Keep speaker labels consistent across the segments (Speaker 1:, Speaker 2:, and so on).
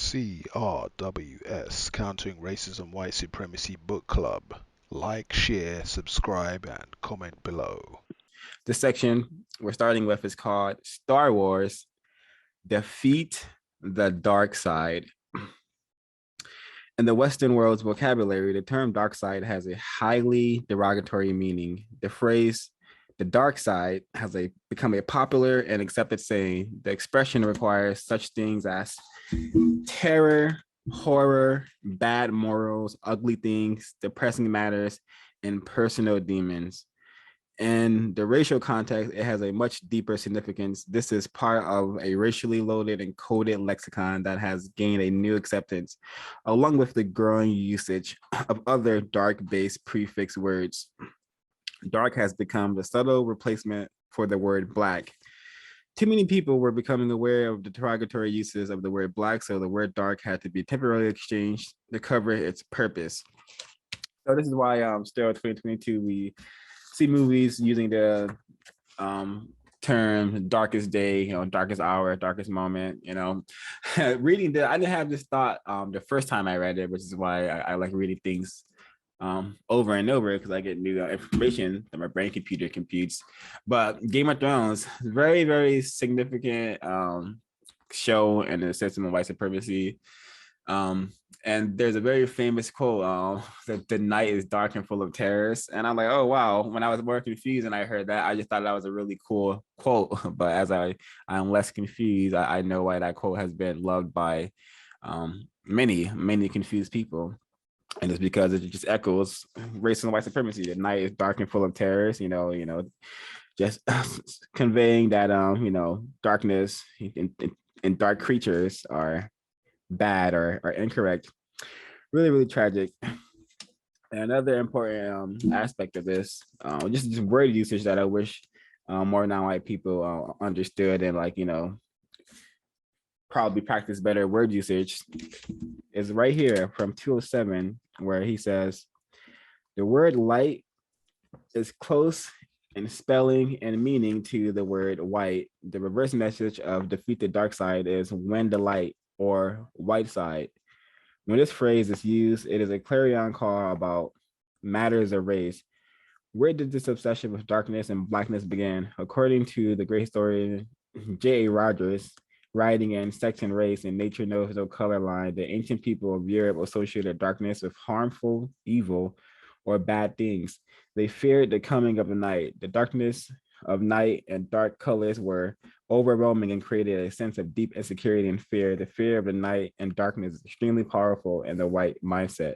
Speaker 1: CRWS, Countering Racism White Supremacy Book Club. Like, share, subscribe, and comment below.
Speaker 2: This section we're starting with is called Star Wars Defeat the Dark Side. In the Western world's vocabulary, the term dark side has a highly derogatory meaning. The phrase the dark side has become a popular and accepted saying. The expression requires such things as terror, horror, bad morals, ugly things, depressing matters, and personal demons. In the racial context, it has a much deeper significance. This is part of a racially loaded and coded lexicon that has gained a new acceptance, along with the growing usage of other dark-based prefix words. Dark has become the subtle replacement for the word black. Too many people were becoming aware of the derogatory uses of the word black, so the word dark had to be temporarily exchanged to cover its purpose. So this is why still in 2022, we see movies using the term darkest day, darkest hour, darkest moment, reading that, I didn't have this thought the first time I read it, which is why I like reading things over and over, because I get new information that my brain computer computes. But Game of Thrones, very, very significant show in the system of white supremacy. And there's a very famous quote that the night is dark and full of terrors. And I'm like, oh, wow. When I was more confused and I heard that, I just thought that was a really cool quote. But as I'm less confused, I know why that quote has been loved by many confused people. And it's because it just echoes racism and white supremacy. The night is dark and full of terrors, just conveying that, darkness and dark creatures are bad or incorrect. Really, really tragic. And another important aspect of this, just word usage that I wish more non-white people understood and probably practice better word usage, is right here from 207, where he says, the word light is close in spelling and meaning to the word white. The reverse message of defeat the dark side is win the light, or white side. When this phrase is used, it is a clarion call about matters of race. Where did this obsession with darkness and blackness begin? According to the great historian J.A. Rogers, writing in Sex and Race and Nature Knows No Color Line, the ancient people of Europe associated darkness with harmful, evil, or bad things. They feared the coming of the night. The darkness of night and dark colors were overwhelming and created a sense of deep insecurity and fear. The fear of the night and darkness is extremely powerful in the white mindset.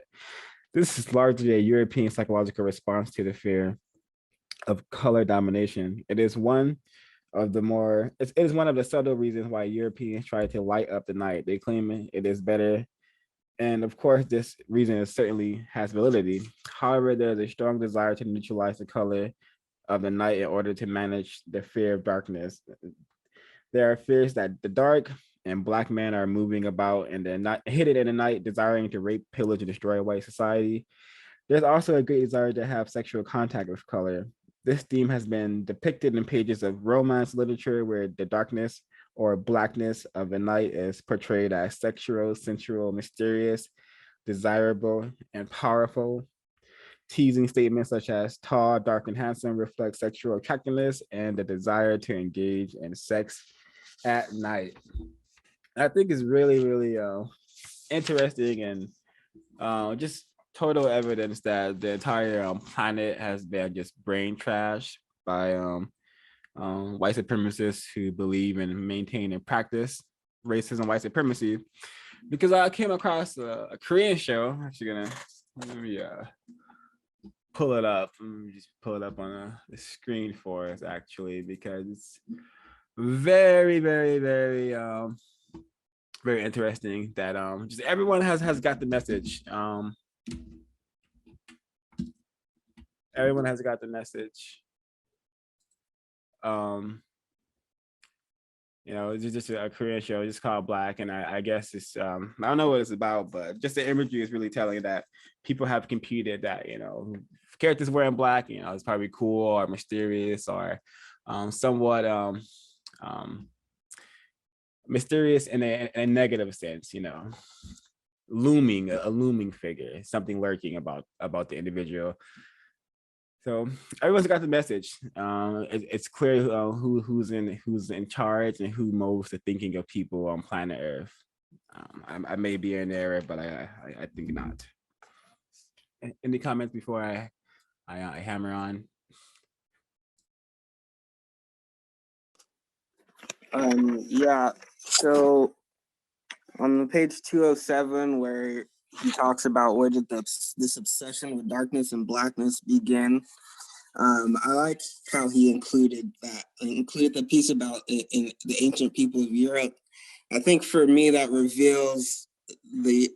Speaker 2: This is largely a European psychological response to the fear of color domination. It is one of the subtle reasons why Europeans try to light up the night. They claim it is better. And of course, this reason certainly has validity. However, there's a strong desire to neutralize the color of the night in order to manage the fear of darkness. There are fears that the dark and black men are moving about and they're not hidden in the night, desiring to rape, pillage, and destroy white society. There's also a great desire to have sexual contact with color. This theme has been depicted in pages of romance literature where the darkness or blackness of the night is portrayed as sexual, sensual, mysterious, desirable, and powerful. Teasing statements such as tall, dark, and handsome reflect sexual attractiveness and the desire to engage in sex at night. I think it's really, really interesting and just total evidence that the entire planet has been just brain trashed by white supremacists who believe in maintain and practice racism, white supremacy. Because I came across a Korean show. I'm actually gonna let me pull it up. Let me just pull it up on the screen for us, actually, because it's very, very, very very interesting that just everyone has got the message. Everyone has got the message. It's just a Korean show, just called Black, and I guess it's I don't know what it's about, but just the imagery is really telling that people have computed that characters wearing black, it's probably cool or mysterious or somewhat mysterious in a negative sense, looming, a looming figure, something lurking about the individual. So everyone's got the message. It's clear who's in charge and who moves the thinking of people on planet Earth. I may be in error, but I think not. Any comments before I hammer on?
Speaker 3: Yeah. So on page 207, where he talks about where did this obsession with darkness and blackness begin. I like how he included the piece about in the ancient people of Europe. I think for me that reveals the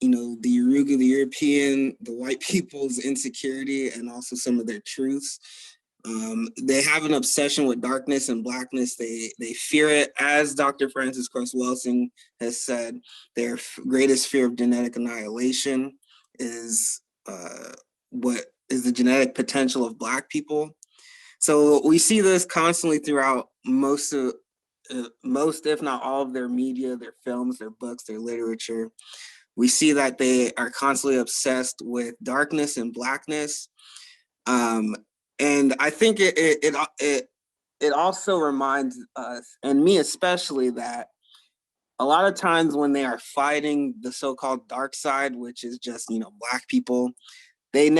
Speaker 3: the Yoruga, the European, the white people's insecurity and also some of their truths. They have an obsession with darkness and blackness. They fear it, as Dr. Francis Cress Welsing has said. Their greatest fear of genetic annihilation is what is the genetic potential of Black people. So we see this constantly throughout most, if not all, of their media, their films, their books, their literature. We see that they are constantly obsessed with darkness and blackness. And I think it also reminds us, and me especially, that a lot of times when they are fighting the so-called dark side, which is just, Black people, they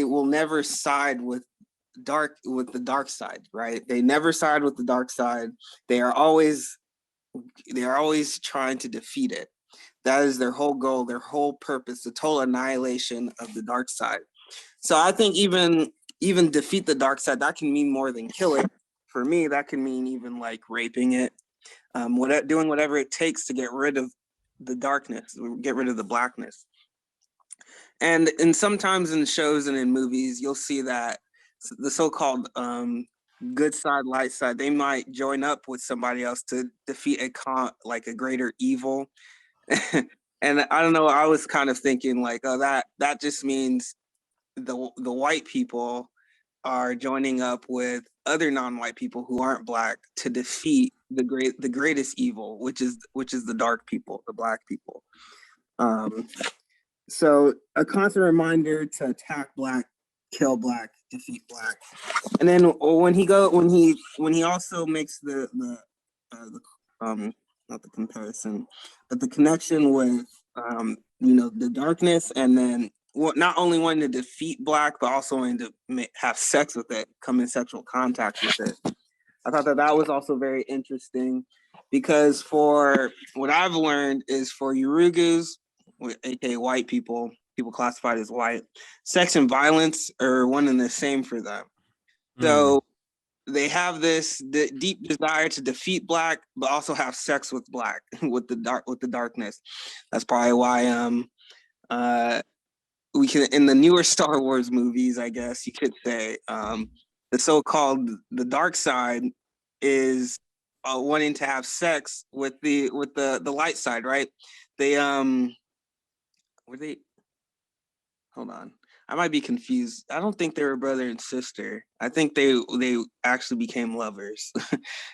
Speaker 3: will never side with the dark side, right? They never side with the dark side. They are always trying to defeat it. That is their whole goal, their whole purpose, the total annihilation of the dark side. So I think even defeat the dark side, that can mean more than kill it. For me, that can mean even like raping it, doing whatever it takes to get rid of the darkness, get rid of the blackness. And sometimes in shows and in movies, you'll see that the so-called good side, light side, they might join up with somebody else to defeat a greater evil. And I don't know, I was kind of thinking like, oh, that just means the white people are joining up with other non-white people who aren't Black to defeat the greatest evil, which is the dark people, the Black people. So a constant reminder to attack Black, kill Black, defeat Black. And then when he also makes the not the comparison, but the connection with the darkness, and then not only wanting to defeat Black, but also wanting to have sex with it, come in sexual contact with it. I thought that was also very interesting, because for what I've learned is for Yorugas, aka white people classified as white, sex and violence are one and the same for them. So they have this deep desire to defeat Black, but also have sex with Black, with the darkness. That's probably why we can, in the newer Star Wars movies, I guess you could say, the so-called the dark side is wanting to have sex with the light side, right? They hold on, I might be confused. I don't think they were brother and sister. I think they actually became lovers.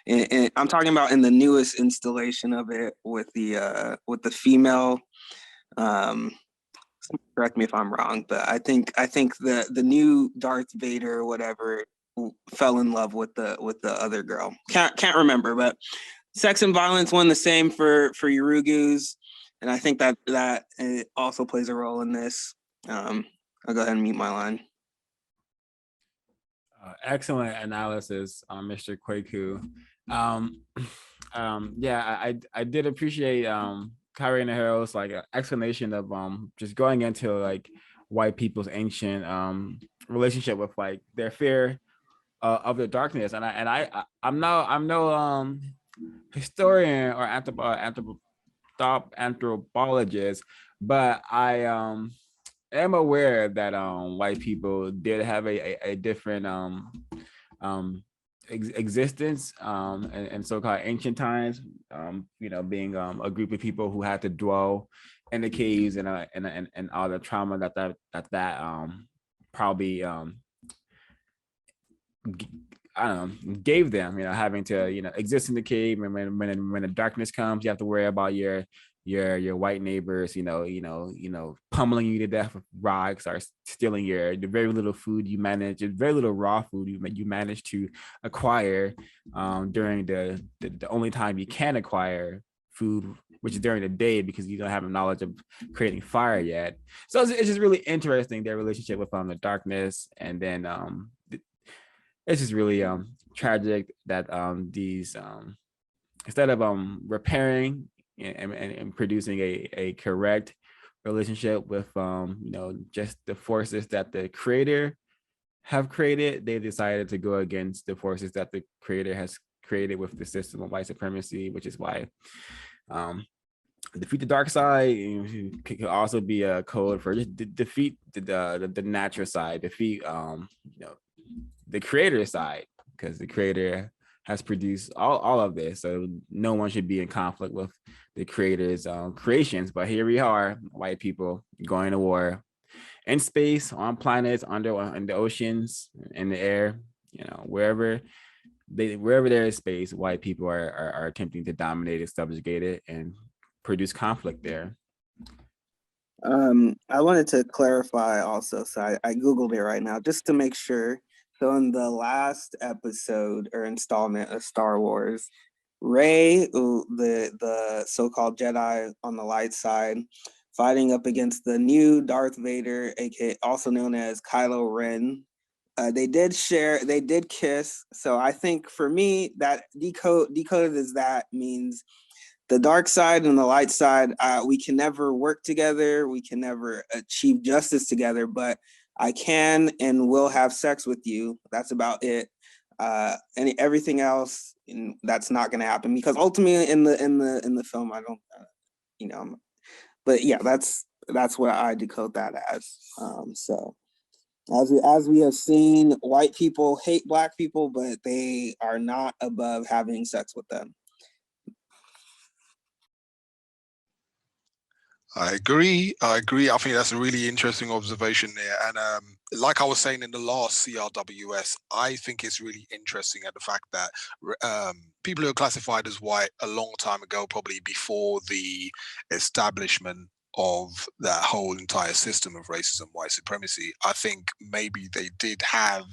Speaker 3: and I'm talking about in the newest installation of it with the female. Correct me if I'm wrong, but I think the new Darth Vader or whatever fell in love with the other girl. Can't remember, but sex and violence one the same for Yorugus, and I think that it also plays a role in this. I'll go ahead and mute my line.
Speaker 2: Excellent analysis, Mr. Kwaku. Yeah, I did appreciate Kyrie and the Heroes explanation of just going into like white people's ancient relationship with like their fear of the darkness, and I'm no historian or anthropologist, but I am aware that white people did have a different existence in so-called ancient times, being a group of people who had to dwell in the caves and all the trauma that probably I don't know, gave them, having to, exist in the cave. And when the darkness comes, you have to worry about your white neighbors, pummeling you to death with rocks, or stealing the very little food you manage, very little raw food you manage to acquire during the only time you can acquire food, which is during the day, because you don't have knowledge of creating fire yet. So it's just really interesting, their relationship with the darkness. And then it's just really tragic that these instead of repairing and producing a correct relationship with just the forces that the creator have created, they decided to go against the forces that the creator has created with the system of white supremacy, which is why defeat the dark side could also be a code for just defeat the natural side, defeat the creator side, because the creator has produced all of this, so no one should be in conflict with the creator's creations. But here we are, white people going to war in space, on planets, in the oceans, in the air, wherever there is space, white people are attempting to dominate it, subjugate it, and produce conflict there.
Speaker 3: I wanted to clarify also, so I Googled it right now just to make sure. So in the last episode or installment of Star Wars, Rey, the so-called Jedi on the light side, fighting up against the new Darth Vader, aka also known as Kylo Ren. They did kiss. So I think for me, that decoded as that means the dark side and the light side, we can never work together. We can never achieve justice together, but I can and will have sex with you. That's about it. And everything else, that's not going to happen, because ultimately in the film, I don't, but yeah, that's what I decode that as. So as we have seen, white people hate Black people, but they are not above having sex with them.
Speaker 1: I agree. I think that's a really interesting observation there. And like I was saying in the last CRWS, I think it's really interesting at the fact that people who are classified as white a long time ago, probably before the establishment of that whole entire system of racism, white supremacy, I think maybe they did have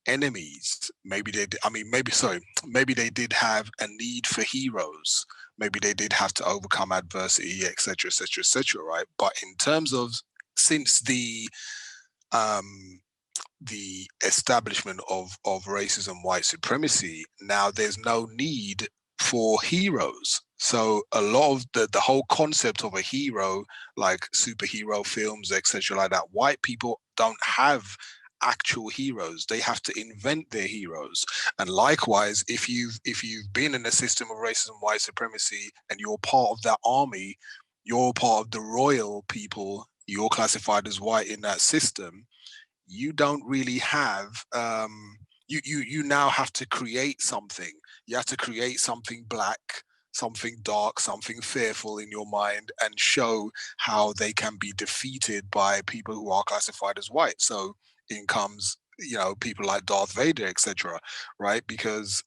Speaker 1: enemies. Maybe they did have a need for heroes. Maybe they did have to overcome adversity, etc., etc., etc. Right? But in terms of since the establishment of racism, white supremacy, now there's no need for heroes. So a lot of the whole concept of a hero, like superhero films, etc., like that, white people don't have actual heroes. They have to invent their heroes. And likewise, if you've been in a system of racism, white supremacy, and you're part of that army, you're part of the royal people, you're classified as white in that system, you don't really have you now have to create something. You have to create something Black, something dark, something fearful in your mind, and show how they can be defeated by people who are classified as white. So in comes, people like Darth Vader, etc., right? Because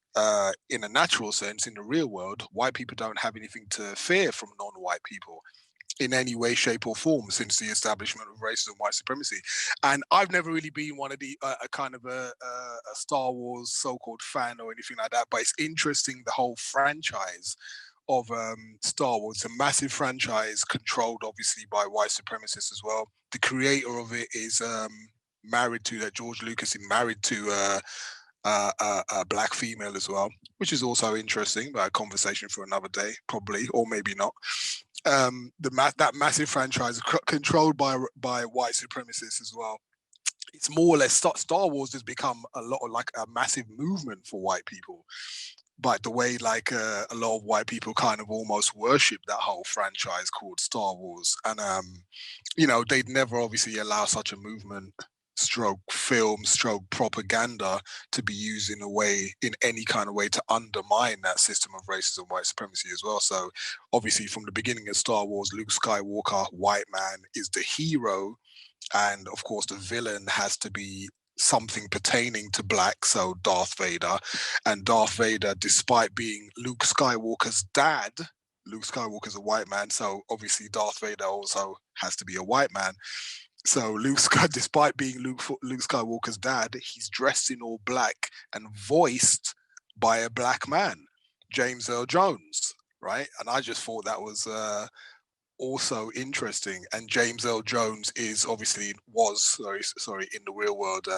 Speaker 1: in a natural sense, in the real world, white people don't have anything to fear from non-white people in any way, shape, or form since the establishment of racism, white supremacy. And I've never really been one of the a kind of a Star Wars so-called fan or anything like that, but it's interesting, the whole franchise of Star Wars, a massive franchise controlled obviously by white supremacists as well. The creator of it is married to George Lucas is married to a Black female as well, which is also interesting, but a conversation for another day, probably, or maybe not. That massive franchise controlled by white supremacists as well. It's more or less Star Wars has become a lot of like a massive movement for white people. But the way like a lot of white people kind of almost worship that whole franchise called Star Wars, and they'd never obviously allow such a movement, stroke film, stroke propaganda, to be used in any kind of way to undermine that system of racism, white supremacy as well. So obviously from the beginning of Star Wars, Luke Skywalker, white man, is the hero, and of course the villain has to be something pertaining to black, so Darth Vader. And Darth Vader, despite being Luke Skywalker's dad, Luke Skywalker's a white man, so obviously Darth Vader also has to be a white man. So despite being Luke Skywalker's dad, he's dressed in all black and voiced by a black man, James Earl Jones, right? And I just thought that was also interesting. And James Earl Jones is was in the real world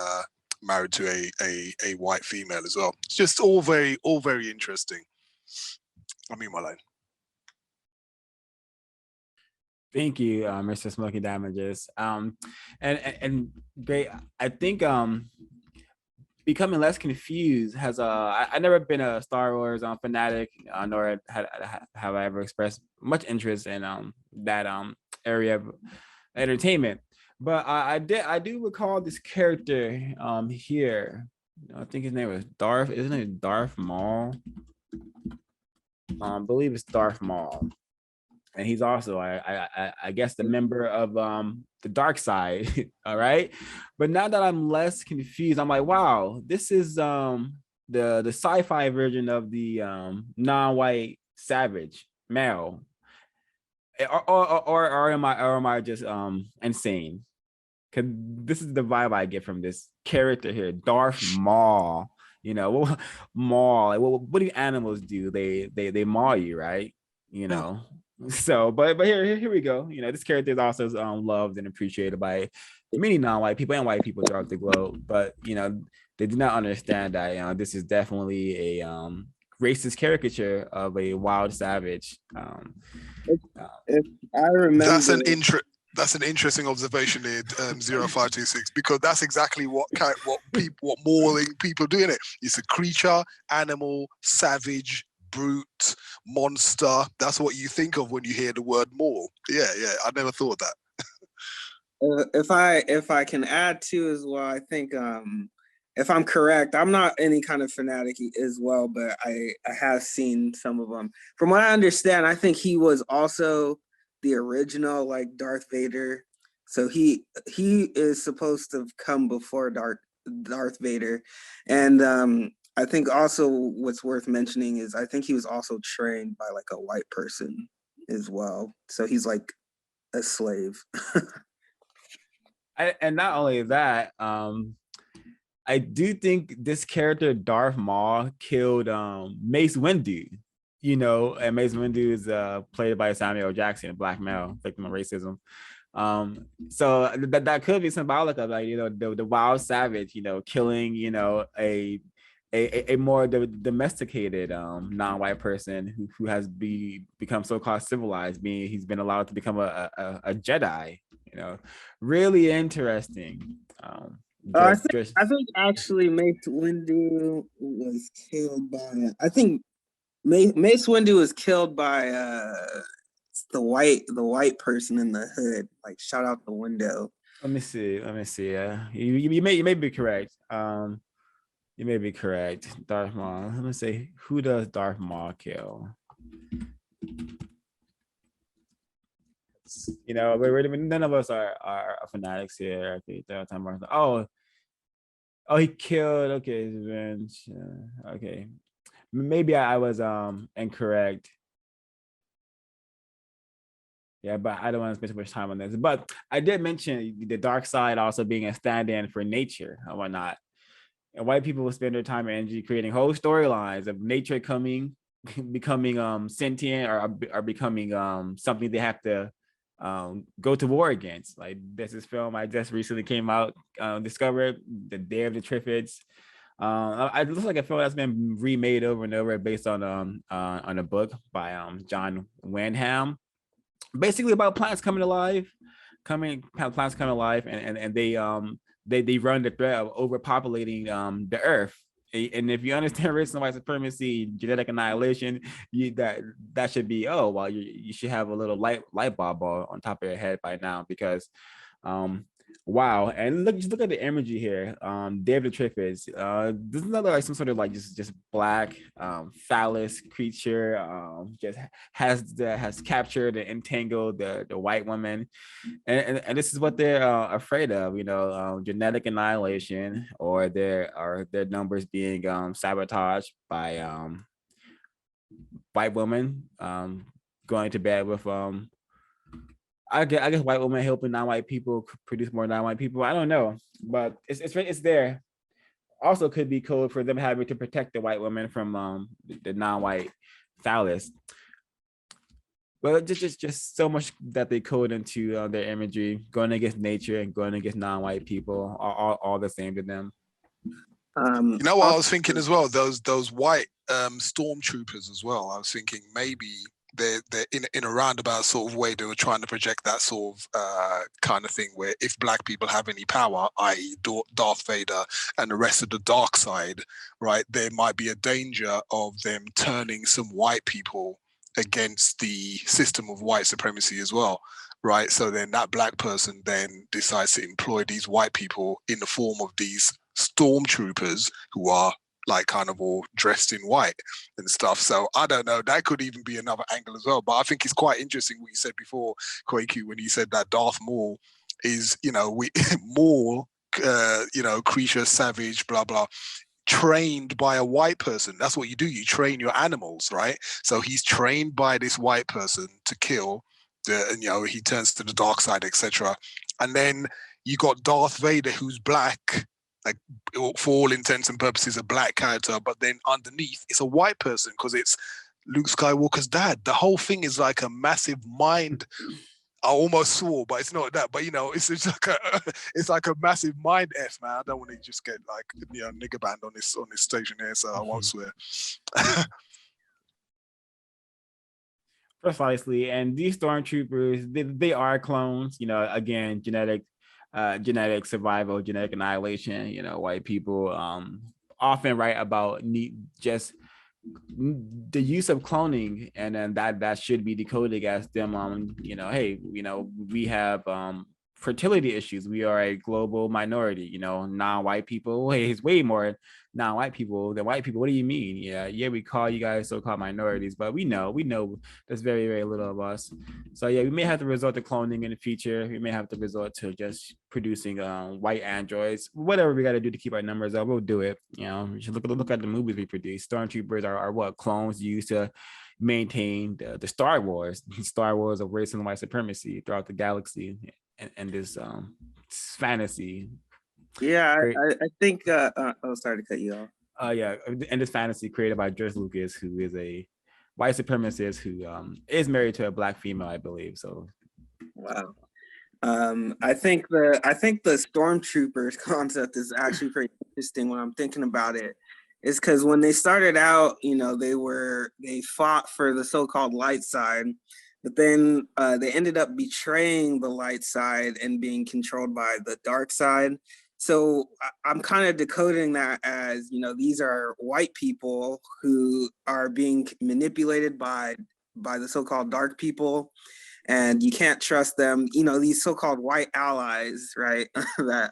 Speaker 1: married to a white female as well. It's just all very interesting. I mean, my line.
Speaker 2: Thank you, Mr. Smoky Damages. And great. I think becoming less confused has I never been a Star Wars fanatic, nor have I ever expressed much interest in that area of entertainment. But I do recall this character here. I think his name was Darth. Isn't it Darth Maul? I believe it's Darth Maul. And he's also, I guess, the member of the dark side. All right. But now that I'm less confused, I'm like, wow, this is the sci-fi version of the non-white savage male. Or am I just insane? Because this is the vibe I get from this character here, Darth Maul. You know, maul. Like, what do animals do? They maul you, right? You know. So, but here we go. You know, this character is also loved and appreciated by many non-white people and white people throughout the globe. But you know, they do not understand that this is definitely a racist caricature of a wild savage.
Speaker 3: If I remember,
Speaker 1: that's an interesting observation there, 0526, because that's exactly what mauling people do in it. It's a creature, animal, savage, brute, monster. That's what you think of when you hear the word maul. Yeah, I never thought that.
Speaker 3: If I can add to as well, I think if I'm correct, I'm not any kind of fanatic as well, but I have seen some of them. From what I understand, I think he was also the original like Darth Vader. So he is supposed to have come before Darth Vader. And I think also what's worth mentioning is I think he was also trained by like a white person as well. So he's like a slave.
Speaker 2: And not only that, I do think this character Darth Maul killed Mace Windu, and Mace Windu is played by Samuel Jackson, a black male victim of racism. So that could be symbolic of like the wild savage, killing a more domesticated non-white person who has become so-called civilized, meaning he's been allowed to become a Jedi. Really interesting.
Speaker 3: I think actually Mace Windu was killed by. I think Mace Windu was killed by the white person in the hood. Like shot out the window.
Speaker 2: Let me see. You may be correct. You may be correct. Darth Maul. Let me say, who does Darth Maul kill? None of us are fanatics here. Okay, he killed. Okay, revenge. Okay, maybe I was incorrect. Yeah, but I don't want to spend too much time on this. But I did mention the dark side also being a stand-in for nature and whatnot. And white people will spend their time and energy creating whole storylines of nature becoming sentient or becoming something they have to go to war against. Like there's this film I just recently came out, discovered, The Day of the Triffids. It looks like a film that's been remade over and over based on a book by John Wyndham, basically about plants coming alive, and they run the threat of overpopulating the earth. And if you understand racism and white supremacy, genetic annihilation, that should be, you should have a little light bulb on top of your head by now, because Wow, and look, just look at the imagery here. David Triffus. This is another like some sort of like just black phallus creature. Just has captured and entangled the white woman, and this is what they're afraid of. You know, genetic annihilation, or their numbers being sabotaged by white women going to bed with I guess white women helping non-white people produce more non-white people. I don't know, but it's there. Also, could be code for them having to protect the white women from the non-white phallus. But just so much that they code into their imagery, going against nature and going against non-white people, all the same to them.
Speaker 1: You know what I was thinking as well? Those white stormtroopers as well. I was thinking maybe they're in a roundabout sort of way, they were trying to project that sort of kind of thing where if black people have any power, i.e. Darth Vader and the rest of the dark side, right, there might be a danger of them turning some white people against the system of white supremacy as well, right? So then that black person then decides to employ these white people in the form of these stormtroopers who are like kind of all dressed in white and stuff. So I don't know, that could even be another angle as well. But I think it's quite interesting what you said before, Kwaku, when you said that Darth Maul is, Maul, creature, savage, blah, blah, trained by a white person. That's what you do. You train your animals, right? So he's trained by this white person to kill, he turns to the dark side, etc. And then you got Darth Vader, who's black, like for all intents and purposes, a black character, but then underneath it's a white person because it's Luke Skywalker's dad. The whole thing is like a massive mind. I almost swore, but it's not that. But it's like a massive mind f, man. I don't want to just get like nigger banned on this station here, so I won't swear.
Speaker 2: Precisely, and these stormtroopers, they are clones. Again, genetic survival, genetic annihilation. White people often write about just the use of cloning, and then that should be decoded as them hey, we have fertility issues. We are a global minority. Non-white people, hey, it's way more non-white people than white people. What do you mean? Yeah, we call you guys so-called minorities, but we know there's very, very little of us. So yeah, we may have to resort to cloning in the future. We may have to resort to just producing white androids. Whatever we got to do to keep our numbers up, we'll do it. You should look at the movies we produce. Stormtroopers are what clones used to maintain the Star Wars of race and white supremacy throughout the galaxy, and this fantasy.
Speaker 3: Yeah, I think. Sorry to cut you off.
Speaker 2: Yeah, and this fantasy created by George Lucas, who is a white supremacist who is married to a black female, I believe. So,
Speaker 3: wow. I think the stormtroopers concept is actually pretty interesting when I'm thinking about it. Is because when they started out, they fought for the so-called light side, but then they ended up betraying the light side and being controlled by the dark side. So I'm kind of decoding that as, these are white people who are being manipulated by the so-called dark people, and you can't trust them. These so-called white allies, right? That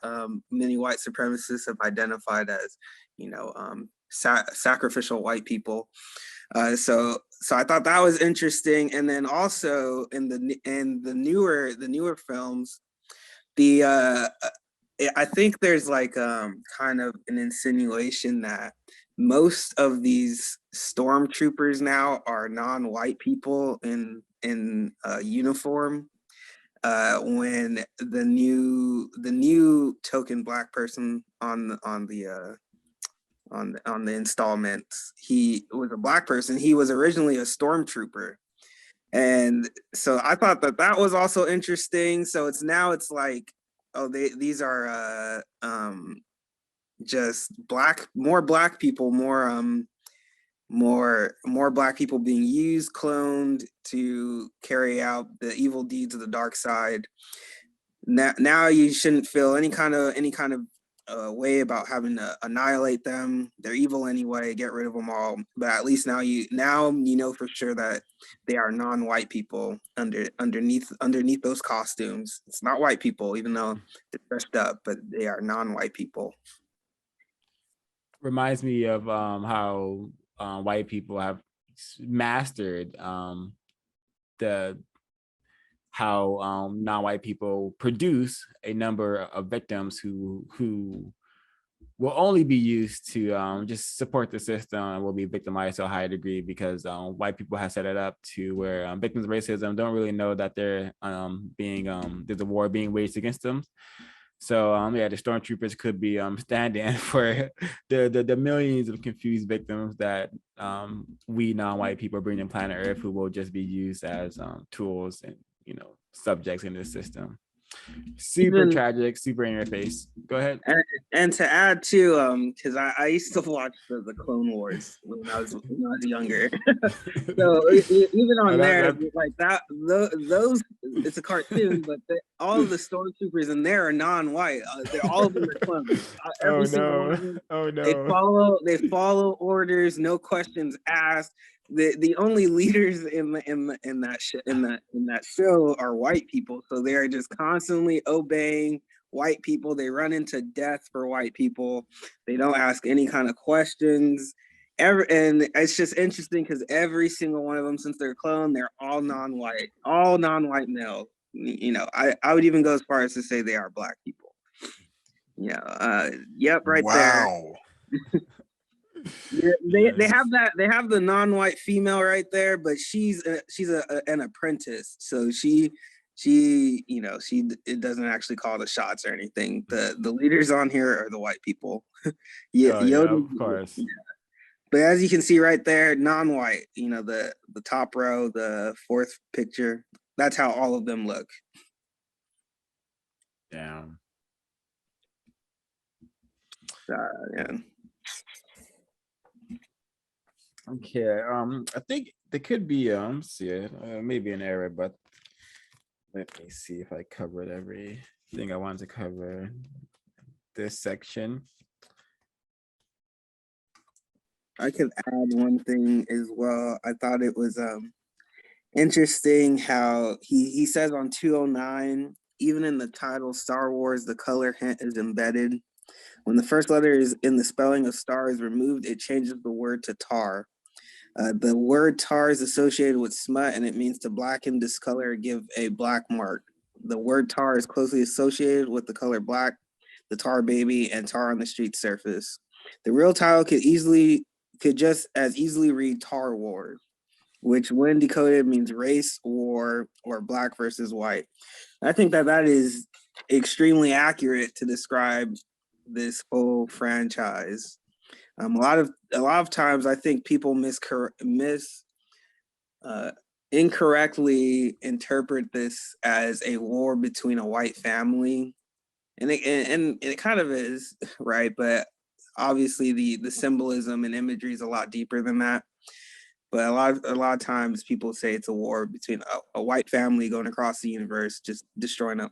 Speaker 3: many white supremacists have identified as, sacrificial white people. So I thought that was interesting. And then also in the newer films, I think there's like kind of an insinuation that most of these stormtroopers now are non-white people in uniform. When the new token black person on the installments, he was a black person. He was originally a stormtrooper. And so I thought that was also interesting. So it's like, oh, these are just more black people, more black people being used, cloned to carry out the evil deeds of the dark side. Now you shouldn't feel any kind of way about having to annihilate them. They're evil anyway. Get rid of them all. But at least now you know for sure that they are non-white people underneath those costumes. It's not white people, even though they're dressed up, but they are non-white people.
Speaker 2: Reminds me of how white people have mastered the how non-white people produce a number of victims who will only be used to just support the system and will be victimized to a high degree because white people have set it up to where victims of racism don't really know that they're there's a war being waged against them. So yeah, the stormtroopers could be stand-in for the millions of confused victims that we non-white people bring to planet Earth, who will just be used as tools and subjects in the system. Super tragic, super in your face. Go ahead.
Speaker 3: And to add to, because I used to watch the Clone Wars when I was younger. So even on like that, those it's a cartoon, but all of the stormtroopers in there are non-white. They're all of them are clones. Every single one of them.
Speaker 2: Oh no!
Speaker 3: They follow orders, no questions asked. The only leaders in that show are white people, so they are just constantly obeying white people. They run into death for white people. They don't ask any kind of questions ever, and it's just interesting because every single one of them, since they're clone, they're all non-white male. I would even go as far as to say they are black people. Yep, right there. They have the non-white female right there, but she's an apprentice, so she it doesn't actually call the shots or anything. The leaders on here are the white people. Yoda,
Speaker 2: of course.
Speaker 3: Yeah. But as you can see right there, non-white, the top row, the fourth picture, that's how all of them look.
Speaker 2: Damn.
Speaker 3: Yeah.
Speaker 2: Okay, I think there could be maybe an error, but let me see if I covered everything I wanted to cover this section.
Speaker 3: I could add one thing as well. I thought it was interesting how he says on 209, even in the title Star Wars, the color hint is embedded. When the first letter is in the spelling of star is removed, it changes the word to tar. The word tar is associated with smut, and it means to blacken, discolor, or give a black mark. The word tar is closely associated with the color black, the tar baby, and tar on the street surface. The real title could just as easily read Tar Wars, which when decoded means race war or black versus white. I think that is extremely accurate to describe this whole franchise. A lot of times, I think people incorrectly interpret this as a war between a white family, and it kind of is, right? But obviously, the symbolism and imagery is a lot deeper than that. But a lot of times, people say it's a war between a white family going across the universe, just destroying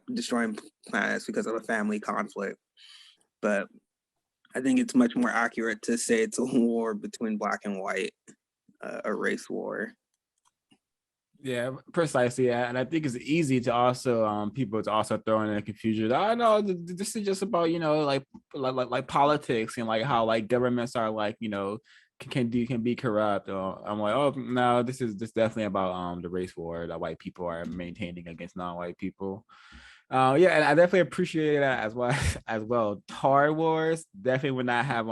Speaker 3: planets because of a family conflict. But I think it's much more accurate to say it's a war between black and white, a race war.
Speaker 2: Yeah, precisely. And I think it's easy to also people to also throw in a confusion. I know this is just about like politics and like how like governments are like can be corrupt. Or I'm like, oh no, this definitely about the race war that white people are maintaining against non-white people. Yeah, and I definitely appreciate that as well. Tar Wars definitely would not have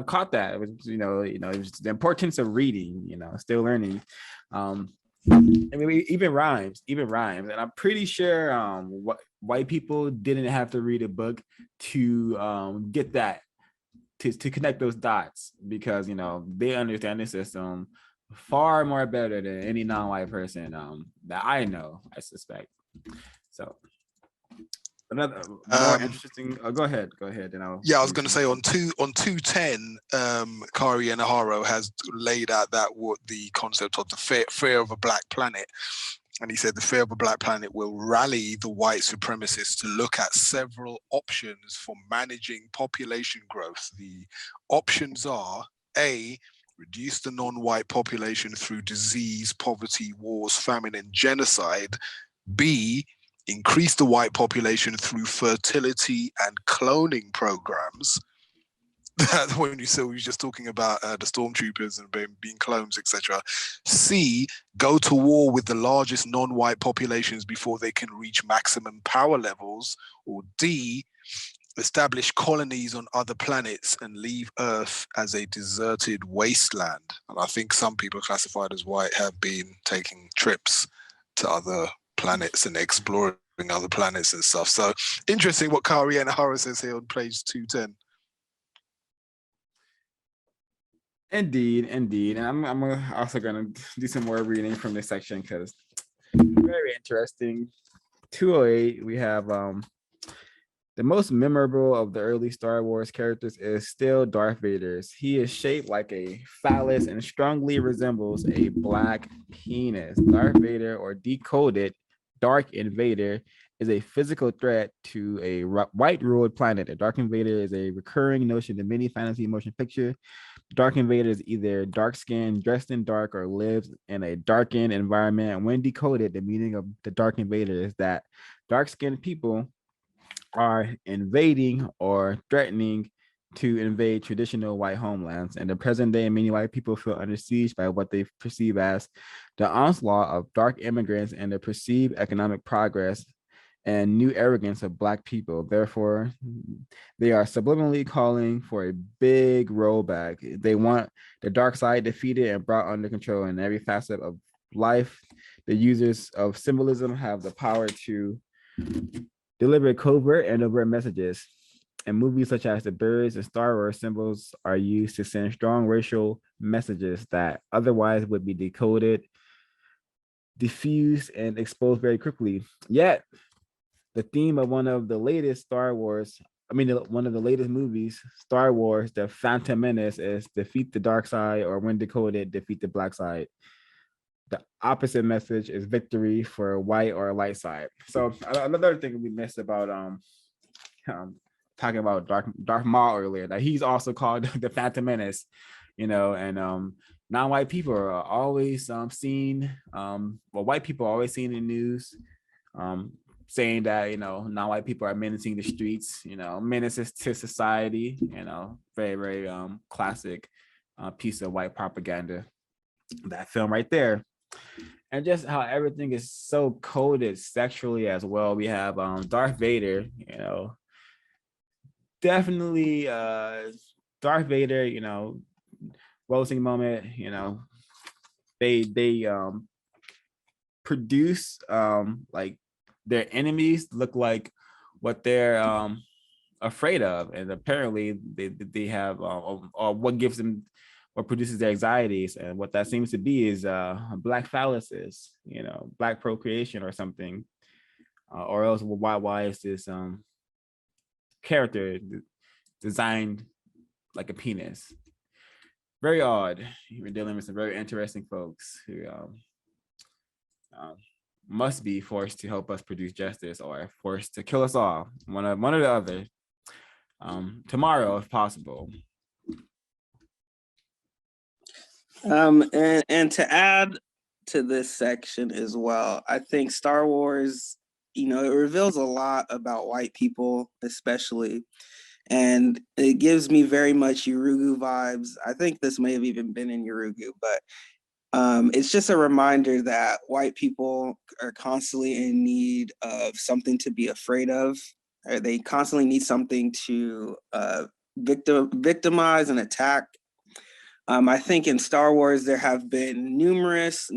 Speaker 2: caught that. It was, it was the importance of reading, still learning. I mean, even rhymes, and I'm pretty sure white people didn't have to read a book to get that, to connect those dots, because they understand the system far more better than any non-white person that I know, I suspect. So another more interesting. Go ahead. And I
Speaker 1: was going to say on 210, Kari Enaharo has laid out what the concept of the fear of a black planet, And he said the fear of a black planet will rally the white supremacists to look at several options for managing population growth. The options are A, reduce the non-white population through disease, poverty, wars, famine, and genocide. B, increase the white population through fertility and cloning programs. That when you said we were just talking about the stormtroopers and being clones, etc. C, go to war with the largest non-white populations before they can reach maximum power levels. Or D, establish colonies on other planets and leave Earth as a deserted wasteland. And I think some people classified as white have been taking trips to other planets and exploring other planets and stuff. So interesting what Kari Enahara says here on page 210.
Speaker 2: Indeed. And I'm also gonna do some more reading from this section because very interesting. 208, we have the most memorable of the early Star Wars characters is still Darth Vader's. He is shaped like a phallus and strongly resembles a black penis. Darth Vader, or decoded Dark Invader, is a physical threat to a white ruled planet. A Dark Invader is a recurring notion in many fantasy motion picture. Dark Invader is either dark-skinned, dressed in dark, or lives in a darkened environment. And when decoded, the meaning of the Dark Invader is that dark-skinned people are invading or threatening to invade traditional white homelands. And the present day, many white people feel under siege by what they perceive as the onslaught of dark immigrants and the perceived economic progress and new arrogance of Black people. Therefore, they are subliminally calling for a big rollback. They want the dark side defeated and brought under control in every facet of life. The users of symbolism have the power to deliver covert and overt messages. In movies such as The Birds and Star Wars, symbols are used to send strong racial messages that otherwise would be decoded, diffused, and exposed very quickly. Yet, the theme of one of the latest one of the latest movies, Star Wars, The Phantom Menace, is defeat the dark side, or when decoded, defeat the black side. The opposite message is victory for a white or a light side. So another thing we missed about talking about Darth Maul earlier, that he's also called the Phantom Menace, and non-white people are always white people are always seen in the news, saying that non-white people are menacing the streets, menaces to society, very, very classic piece of white propaganda, that film right there. And just how everything is so coded sexually as well. We have Darth Vader, definitely Darth Vader, roasting moment, they produce like their enemies look like what they're afraid of, and apparently they have or what gives them, what produces their anxieties, and what that seems to be is black phalluses, black procreation or something, or else why is this character designed like a penis? Very odd. We're dealing with some very interesting folks who must be forced to help us produce justice, or forced to kill us all, one or the other, tomorrow if possible.
Speaker 3: And to add to this section as well, I think Star Wars, it reveals a lot about white people, especially, and it gives me very much Yurugu vibes. I think this may have even been in Yurugu, but it's just a reminder that white people are constantly in need of something to be afraid of. They constantly need something to victimize and attack. I think in Star Wars, there have been numerous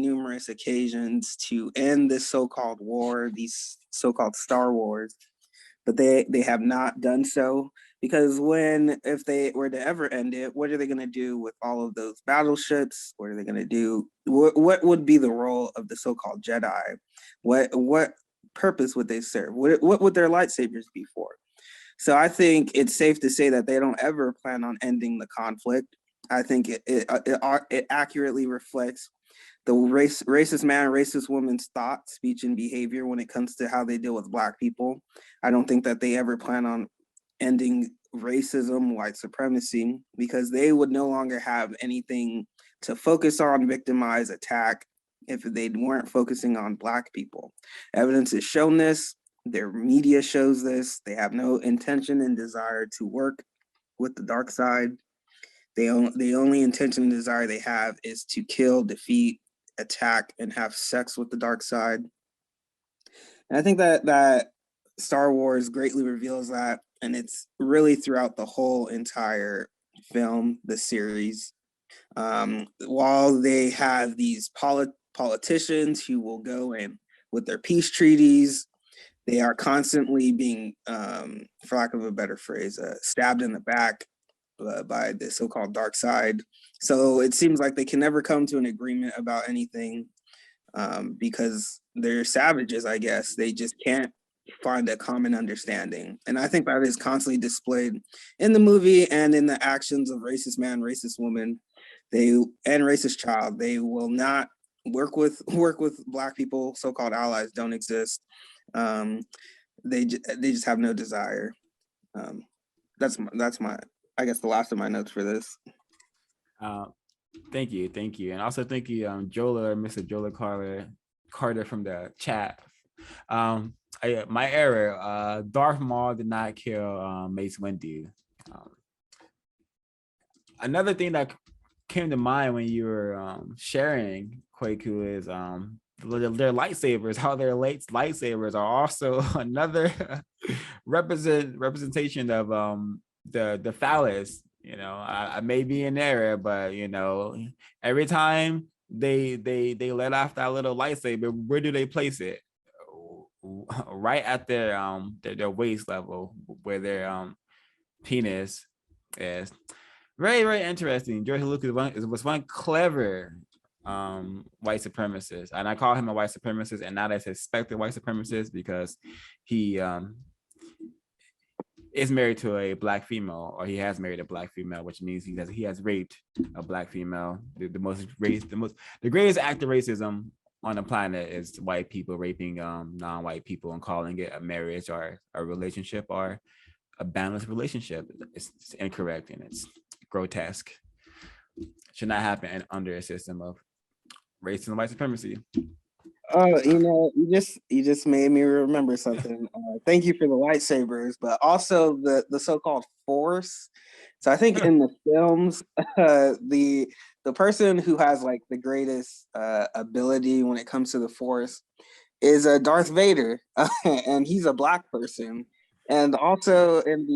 Speaker 3: occasions to end this so-called war, these so-called Star Wars, but they have not done so, because if they were to ever end it, what are they going to do with all of those battleships? What are they going to do? What would be the role of the so-called Jedi? What purpose would they serve? What would their lightsabers be for? So I think it's safe to say that they don't ever plan on ending the conflict. I think it accurately reflects the racist man, racist woman's thought, speech, and behavior when it comes to how they deal with Black people. I don't think that they ever plan on ending racism, white supremacy, because they would no longer have anything to focus on, victimize, attack, if they weren't focusing on Black people. Evidence has shown this. Their media shows this. They have no intention and desire to work with the dark side. The only intention and desire they have is to kill, defeat, attack, and have sex with the dark side. And I think that Star Wars greatly reveals that, and it's really throughout the whole entire film, the series. While they have these politicians who will go in with their peace treaties, they are constantly being, for lack of a better phrase, stabbed in the back by the so-called dark side. So it seems like they can never come to an agreement about anything, because they're savages, I guess. They just can't find a common understanding. And I think that is constantly displayed in the movie and in the actions of racist man, racist woman, and racist child. They will not work with Black people. So-called allies don't exist. They just have no desire. That's my I guess the last of my notes for this.
Speaker 2: Thank you, and also thank you, Mr. Jola Carter from the chat. My error. Darth Maul did not kill Mace Windu. Another thing that came to mind when you were sharing, Kwaku, is their lightsabers. How their lightsabers are also another representation of the phallus. You know, I may be in error, but you know, every time they let off that little lightsaber, where do they place it? Right at their waist level, where their penis is. Very, very interesting. George Lucas was one clever white supremacist, and I call him a white supremacist and not a suspected white supremacist because he is married to a Black female, or he has married a Black female, which means he has raped a Black female. The greatest act of racism on the planet is white people raping non-white people and calling it a marriage or a relationship or a balanced relationship. It's incorrect and it's grotesque. Should not happen under a system of racism and white supremacy.
Speaker 3: Oh, you just made me remember something. Thank you for the lightsabers, but also the so-called Force. So I think in the films, the person who has like the greatest ability when it comes to the Force is Darth Vader, and he's a Black person. And also in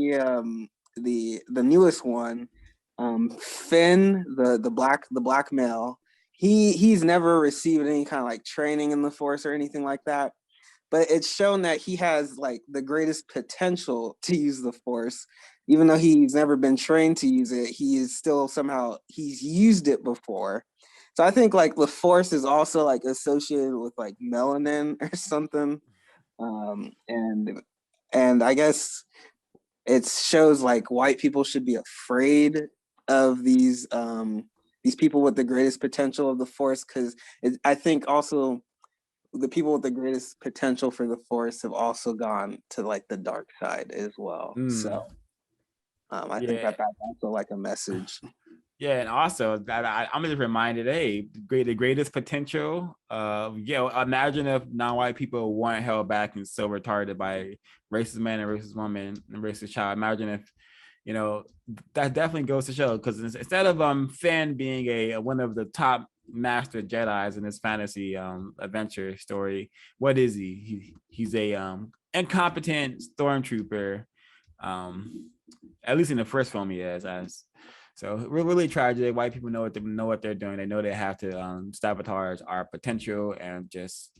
Speaker 3: the newest one, Finn, the black male. He's never received any kind of like training in the Force or anything like that, but it's shown that he has like the greatest potential to use the Force, even though he's never been trained to use it. He is still somehow he's used it before. So I think like the Force is also like associated with like melanin or something, and I guess it shows like white people should be afraid of these people with the greatest potential of the Force, because I think also the people with the greatest potential for the Force have also gone to like the dark side as well. So I think that's also like a message.
Speaker 2: Yeah, and also that I'm just reminded, hey, the greatest potential. Imagine if non-white people weren't held back and so retarded by racist man and racist woman and racist child. Imagine if, that definitely goes to show, because instead of Finn being one of the top master Jedis in this fantasy adventure story, what is he? He's a incompetent stormtrooper. At least in the first film, he is. So we're really tragic. White people know what they're doing. They know they have to sabotage our potential and just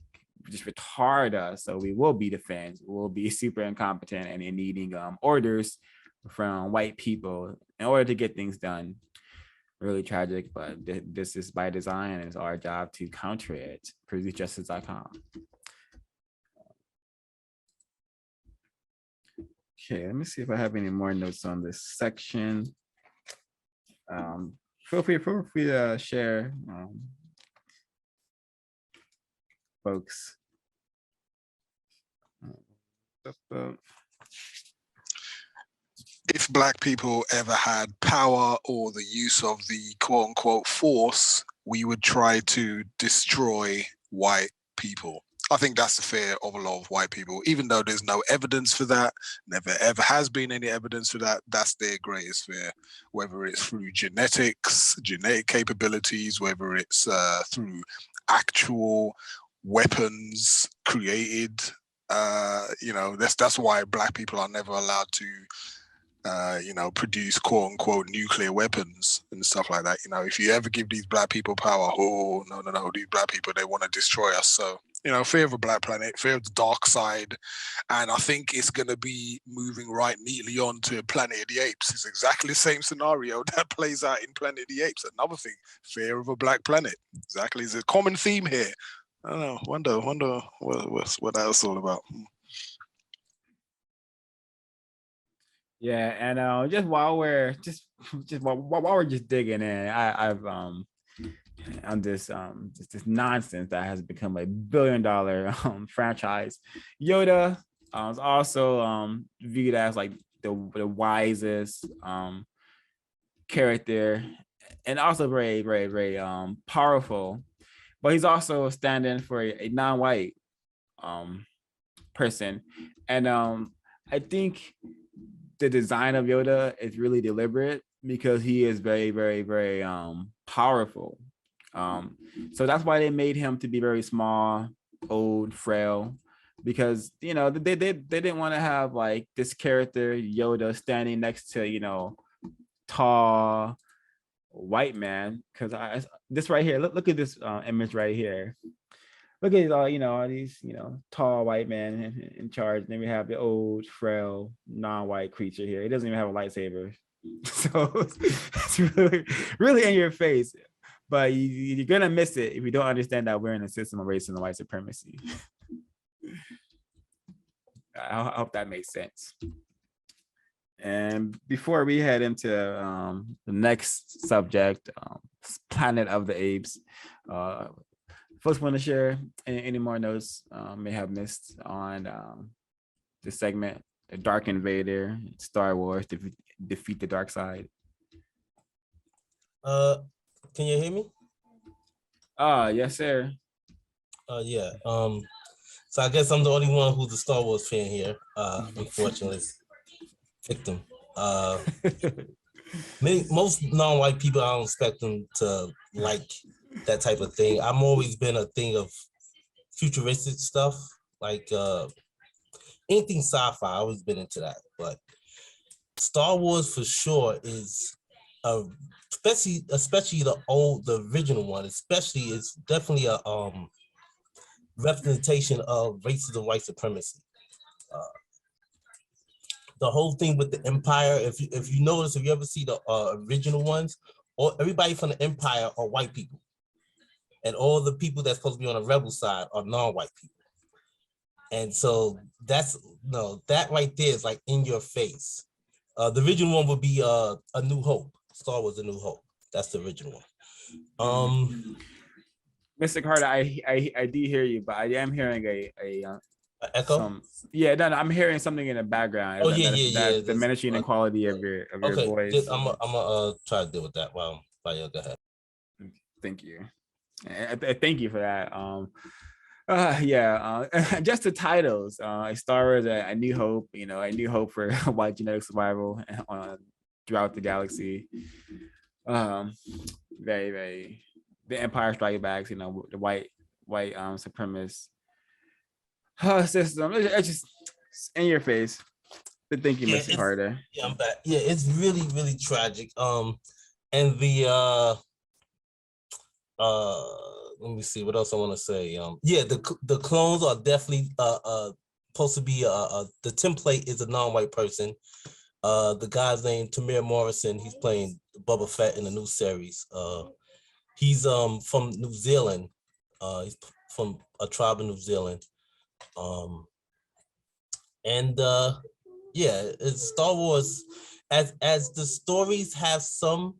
Speaker 2: retard us. So we will be the fans. We'll be super incompetent and in needing orders from white people in order to get things done. Really tragic, but this is by design, and it's our job to counter it. PursuitJustice.com. Okay, let me see if I have any more notes on this section. Feel free to share folks.
Speaker 1: If Black people ever had power or the use of the quote unquote force, we would try to destroy white people. I think that's the fear of a lot of white people, even though there's no evidence for that, never ever has been any evidence for that. That's their greatest fear, whether it's through genetics, genetic capabilities, whether it's through actual weapons created. That's why Black people are never allowed to produce quote unquote nuclear weapons and stuff like that. If you ever give these Black people power, oh no, these Black people, they want to destroy us. So, fear of a black planet, fear of the dark side. And I think it's going to be moving right neatly on to Planet of the Apes. It's exactly the same scenario that plays out in Planet of the Apes. Another thing, fear of a black planet. Exactly. It's a common theme here. I don't know. Wonder what that's all about.
Speaker 2: Yeah, and just while we're just digging in, I've on this nonsense that has become a $1 billion franchise. Yoda is also viewed as like the wisest character, and also very, very, very powerful. But he's also standing for a non-white person, and I think the design of Yoda is really deliberate because he is very, very, very powerful. So that's why they made him to be very small, old, frail, because they didn't want to have like this character Yoda standing next to tall white man. Because this right here, look at this image right here. Look at all these tall white men in charge. And then we have the old, frail, non-white creature here. He doesn't even have a lightsaber, so it's really, really in your face. But you're gonna miss it if you don't understand that we're in a system of racism and white supremacy. I hope that makes sense. And before we head into the next subject, Planet of the Apes. Folks want to share any more notes may have missed on this segment, the Dark Invader, Star Wars, defeat the dark side.
Speaker 4: Can you hear me?
Speaker 2: Yes, sir.
Speaker 4: Yeah. So I guess I'm the only one who's a Star Wars fan here. Unfortunately, victim. Most non-white people, I don't expect them to like that type of thing. I've always been a thing of futuristic stuff, like anything sci-fi. I've always been into that, but Star Wars for sure is especially the original one. Especially, it's definitely a representation of racism, white supremacy. The whole thing with the Empire. If you notice, if you ever see the original ones, everybody from the Empire are white people. And all the people that's supposed to be on the rebel side are non-white people. And so that right there is like in your face. The original one would be A New Hope. Star Wars: A New Hope. That's the original one.
Speaker 2: Mr. Carter, I do hear you, but I am hearing a
Speaker 4: echo.
Speaker 2: I'm hearing something in the background. That's diminishing the quality of your voice.
Speaker 4: I'm gonna try to deal with that while you go ahead.
Speaker 2: Thank you. Thank you for that. Just the titles. Star Wars, A New Hope. A New Hope for white genetic survival throughout the galaxy. Very, very. The Empire Strikes Back. The white supremacist system. It's just in your face. But thank you, Mr. Carter.
Speaker 4: Yeah, I'm back. Yeah, it's really, really tragic. And the let me see what else I want to say. The clones are definitely supposed to be the template is a non-white person. The guy's named Tamir Morrison. He's playing Boba Fett in the new series. He's from New Zealand. He's from a tribe in New Zealand. It's Star Wars. As the stories have some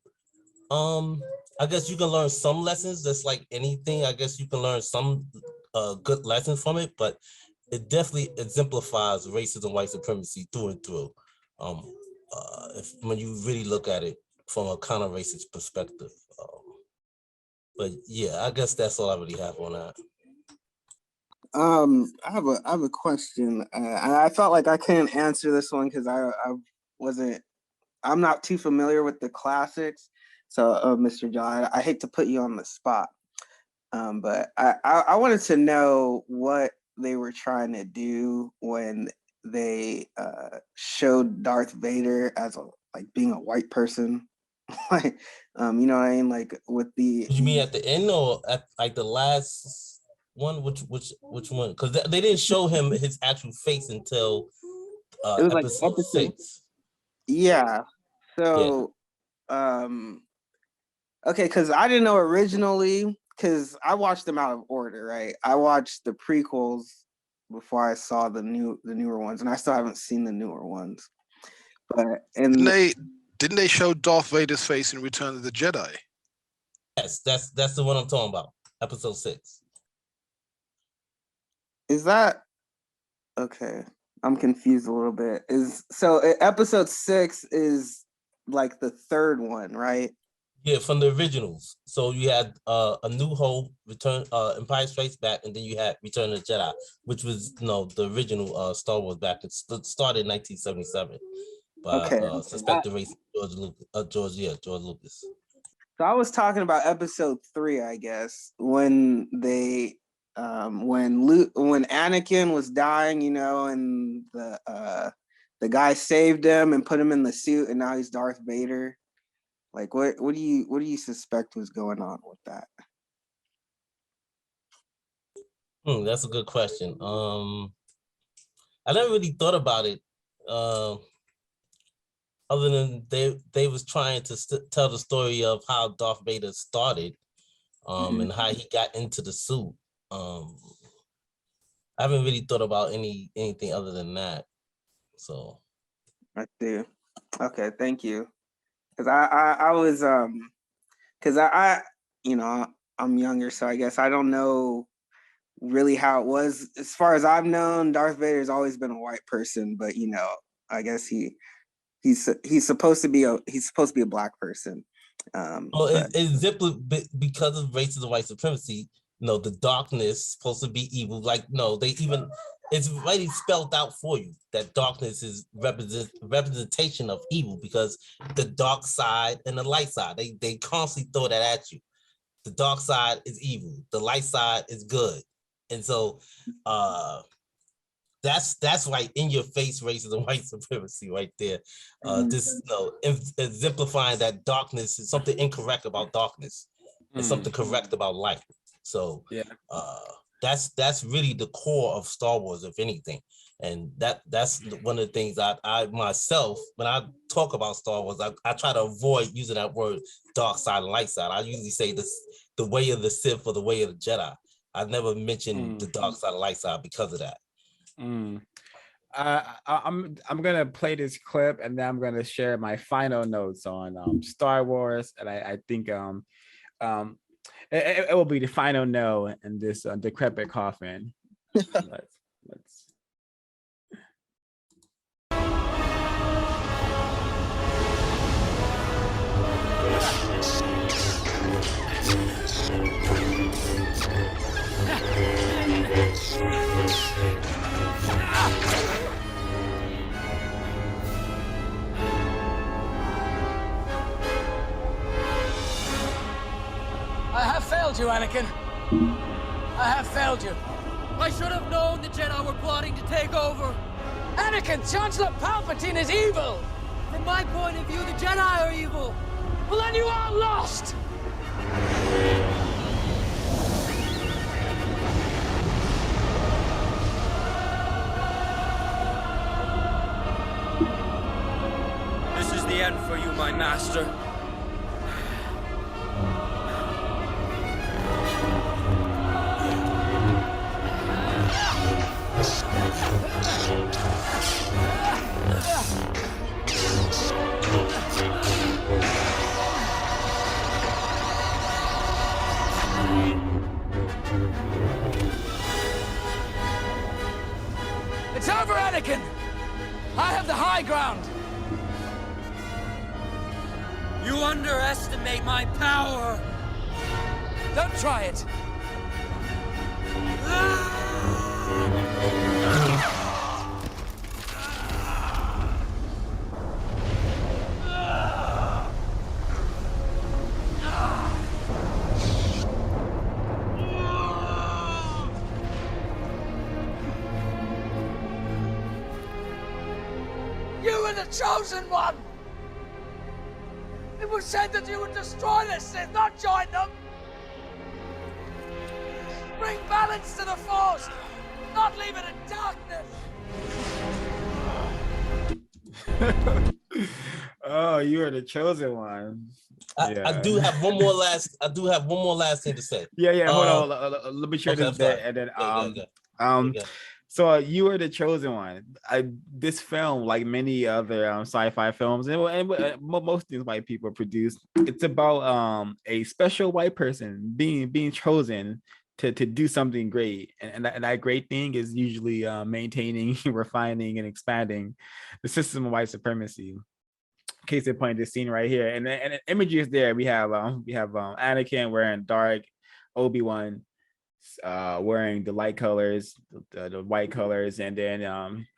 Speaker 4: I guess you can learn some lessons. That's like anything. I guess you can learn some good lessons from it, but it definitely exemplifies racism, white supremacy through and through. When you really look at it from a counter-racist perspective. But yeah, I guess that's all I really have on that.
Speaker 3: I have a question. I felt like I couldn't answer this one because I'm not too familiar with the classics. So, Mr. John, I hate to put you on the spot, but I wanted to know what they were trying to do when they showed Darth Vader as being a white person. Like, you know what I mean? Like with the.
Speaker 4: You mean at the end or at like the last one? Which one? Because they didn't show him his actual face until
Speaker 3: It was
Speaker 4: episode 6.
Speaker 3: Yeah. So, okay, because I didn't know originally, because I watched them out of order, right? I watched the prequels before I saw the newer ones, and I still haven't seen the newer ones. But
Speaker 1: didn't they show Darth Vader's face in Return of the Jedi?
Speaker 4: Yes, that's the one I'm talking about. Episode 6.
Speaker 3: Is that okay? I'm confused a little bit. Episode 6 is like the third one, right?
Speaker 4: Yeah, from the originals. So you had A New Hope, Return, Empire Strikes Back, and then you had Return of the Jedi, which was the original Star Wars back. It started in 1977 by suspected racist George Lucas.
Speaker 3: So I was talking about episode 3, I guess, when they when Anakin was dying, you know, and the guy saved him and put him in the suit, and now he's Darth Vader. Like, what do you suspect was going on with that?
Speaker 4: That's a good question. I never really thought about it. Other than they was trying to tell the story of how Darth Vader started, and how he got into the suit. I haven't really thought about anything other than that. So.
Speaker 3: I do. Okay, thank you. Because I was because I you know, I'm younger, so I guess I don't know really how it was. As far as I've known, Darth Vader's always been a white person, but you know, I guess he's supposed to be a black person.
Speaker 4: It's because of racism, white supremacy. The darkness is supposed to be evil. Like, it's already spelled out for you that darkness is representation of evil, because the dark side and the light side, they constantly throw that at you. The dark side is evil, the light side is good. And so that's like in your face racism, white supremacy right there. This exemplifying that darkness is something incorrect about darkness and something correct about light. So that's really the core of Star Wars, if anything. And that's one of the things I myself, when I talk about Star Wars, I try to avoid using that word dark side and light side. I usually say the way of the Sith or the way of the Jedi. I never mention the dark side and light side because of that.
Speaker 2: I'm gonna play this clip, and then I'm gonna share my final notes on Star Wars, and I think it will be the final no in this decrepit coffin. Let's.
Speaker 5: I have failed you, Anakin. I have failed you. I should have known the Jedi were plotting to take over. Anakin, Chancellor Palpatine is evil. From my point of view, the Jedi are evil. Well, then you are lost. This is the end for you, my master. It's over, Anakin! I have the high ground! You underestimate my power! Don't try it! You were the chosen one! It was said that you would destroy the Sith, not join them! Bring balance to the Force, not leave it in darkness!
Speaker 2: Oh, you are the chosen one.
Speaker 4: I do have one more last thing to say.
Speaker 2: Yeah. Hold on. Let me share this bit, and then So you are the chosen one. This film, like many other sci-fi films, and most things white people produce, it's about a special white person being chosen to do something great, and that great thing is usually maintaining, refining, and expanding the system of white supremacy. Case in point, this scene right here, and the imagery is there. We have Anakin wearing dark, Obi-Wan wearing the light colors, the white colors, and then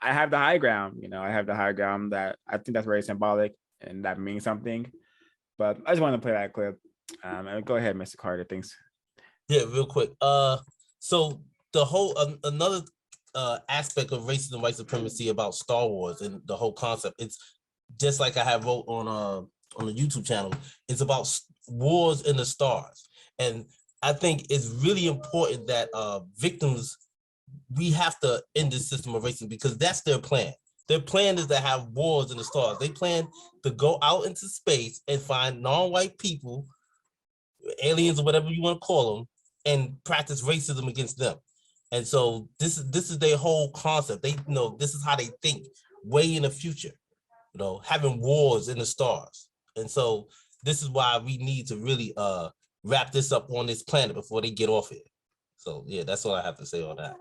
Speaker 2: I have the high ground. I have the high ground. That I think that's very symbolic, and that means something. But I just want to play that clip. And go ahead, Mr. Carter. Thanks.
Speaker 4: Yeah, real quick. So the whole another aspect of racism, white supremacy about Star Wars and the whole concept. It's just like I have wrote on the YouTube channel. It's about wars in the stars, and I think it's really important that victims, we have to end this system of racism because that's their plan. Their plan is to have wars in the stars. They plan to go out into space and find non-white people, aliens or whatever you want to call them, and practice racism against them. And so this is their whole concept. They this is how they think way in the future, having wars in the stars. And so this is why we need to really wrap this up on this planet before they get off here. So yeah, that's all I have to say on that.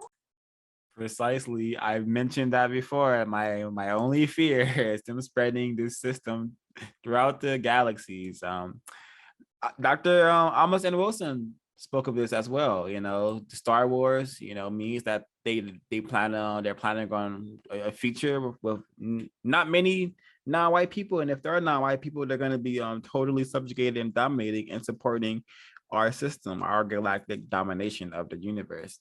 Speaker 2: Precisely. I've mentioned that before. My only fear is them spreading this system throughout the galaxies. Dr. Amos N. Wilson spoke of this as well. The Star Wars, means that they're planning on a future with not many non-white people, and if there are non-white people, they're going to be totally subjugated and dominating and supporting our system, our galactic domination of the universe.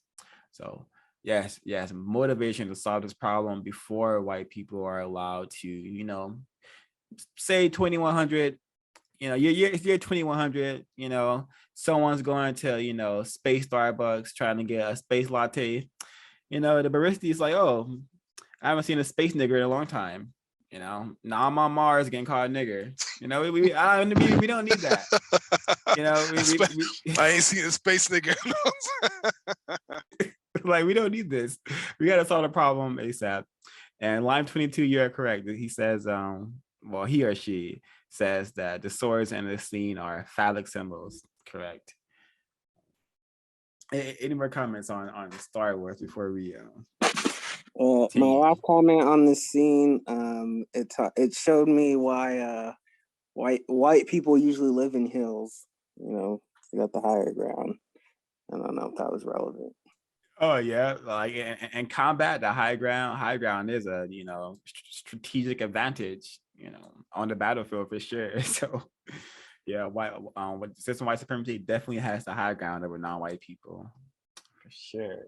Speaker 2: So yes, motivation to solve this problem before white people are allowed to, say 2100. Year 2100, someone's going to, space Starbucks trying to get a space latte. The barista is like, oh, I haven't seen a space nigger in a long time. Now I'm on Mars getting called a nigger. We don't need that.
Speaker 1: I ain't seen a space nigger.
Speaker 2: Like, we don't need this. We got to solve the problem ASAP. And line 22, you're correct. He says, he or she says that the swords and the scene are phallic symbols. Correct. Any more comments on Star Wars before we
Speaker 3: my last comment on this scene, it showed me why white people usually live in hills. They got the higher ground. I don't know if that was relevant.
Speaker 2: Oh yeah, like in combat, the high ground is a strategic advantage, on the battlefield for sure. So yeah, system white supremacy definitely has the high ground over non-white people for sure.